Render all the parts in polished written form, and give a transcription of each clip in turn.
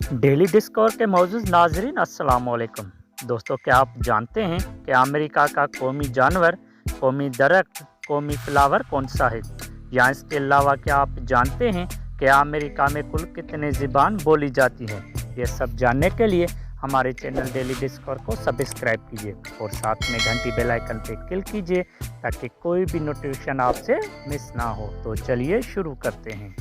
Daily discover के मौजूद नाजरीन अस्सलाम वालेकुम। दोस्तों, क्या आप जानते हैं कि अमेरिका का कौमी जानवर, कौमी दरख्त, कौमी फ्लावर कौन सा है? या इसके अलावा क्या आप जानते हैं कि अमेरिका में कुल कितने ज़बान बोली जाती हैं? ये सब जानने के लिए हमारे चैनल डेली डिस्कवर को सब्सक्राइब कीजिए और साथ में घंटी बेल आइकन पे क्लिक कीजिए ताकि कोई भी नोटिफिकेशन आपसे मिस ना हो। तो चलिए शुरू करते हैं।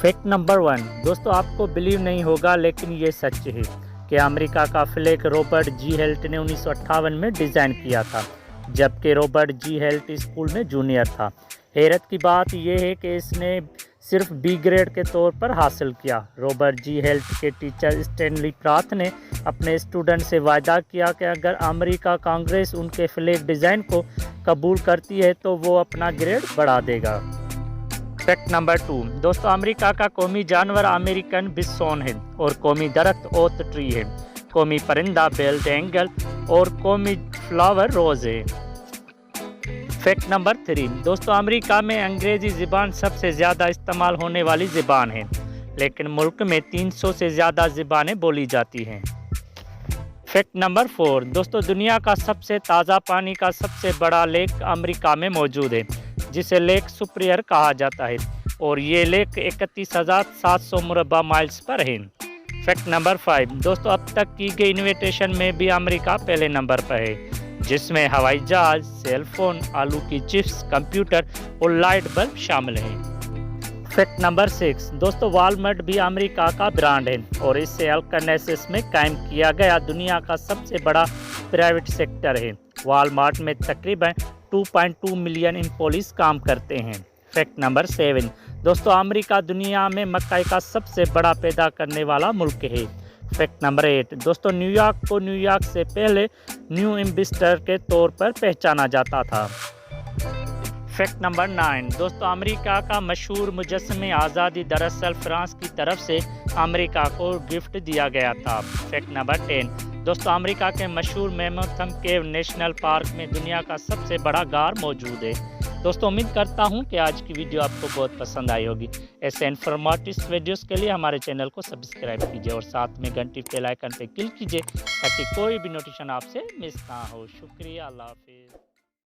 Fact number 1। दोस्तों, आपको बिलीव नहीं होगा लेकिन ये सच है कि अमेरिका का फ्लैग रॉबर्ट जी हेल्ट ने 1958 में डिज़ाइन किया था, जबकि रॉबर्ट जी हेल्ट स्कूल में जूनियर था। हैरत की बात यह है कि इसने सिर्फ बी ग्रेड के तौर पर हासिल किया। रॉबर्ट जी हेल्ट के टीचर स्टैनली प्राथ ने अपने स्टूडेंट से वादा किया कि अगर अमेरिका कांग्रेस उनके फ्लैग डिज़ाइन को कबूल करती है तो वो अपना ग्रेड बढ़ा देगा। Fact number 2। दोस्तों, अमेरिका का कौमी जानवर अमेरिकन बिसोन है और कौमी दरख्त ओथ ट्री है। कौमी परिंदा बेल्ट एंगल और कौमी फ्लावर रोज है। Fact number 3। दोस्तों, अमेरिका में अंग्रेजी ज़बान सबसे ज़्यादा इस्तेमाल होने वाली ज़बान है, लेकिन मुल्क में 300 से ज़्यादा ज़बानें बोली जाती हैं। Fact number 4। दोस्तों, दुनिया का सबसे ताज़ा पानी का सबसे बड़ा लेक अमेरिका में मौजूद है, जिसे लेक सुपीरियर कहा जाता है, और ये लेक 31,700 मुरबा माइल्स पर है। Fact number 5। दोस्तों, अब तक की गई इन्विटेशन में भी अमेरिका पहले नंबर पर है, जिसमें हवाई जहाज, सेल फोन, आलू की चिप्स, कंप्यूटर और लाइट बल्ब शामिल हैं। Fact number 6। दोस्तों, वालमार्ट भी अमेरिका का ब्रांड है और इसे अरकानसास में कायम किया गया दुनिया का सबसे बड़ा प्राइवेट सेक्टर है। वालमार्ट में तकरीबन 2.2 मिलियन एम्प्लॉइज काम करते हैं। Fact number 7। दोस्तों, अमेरिका दुनिया में मक्का का सबसे बड़ा पैदा करने वाला मुल्क है। Fact number 8। दोस्तों, न्यूयॉर्क को न्यूयॉर्क से पहले न्यू एम्बेसडर के तौर पर पहचाना जाता था। Fact number 9। दोस्तों, अमेरिका का मशहूर मुजस्समे आज़ादी दरअसल फ्रांस की तरफ से अमेरिका को गिफ्ट दिया गया था। Fact number 10। दोस्तों, अमेरिका के मशहूर मैमोथ केव नेशनल पार्क में दुनिया का सबसे बड़ा गार मौजूद है। दोस्तों, उम्मीद करता हूं कि आज की वीडियो आपको बहुत पसंद आई होगी। ऐसे इन्फॉर्मेटिव वीडियोस के लिए हमारे चैनल को सब्सक्राइब कीजिए और साथ में घंटी बेल आइकन पर क्लिक कीजिए ताकि कोई भी नोटिफिकेशन आपसे मिस ना हो। शुक्रिया, अल्लाह हाफिज़।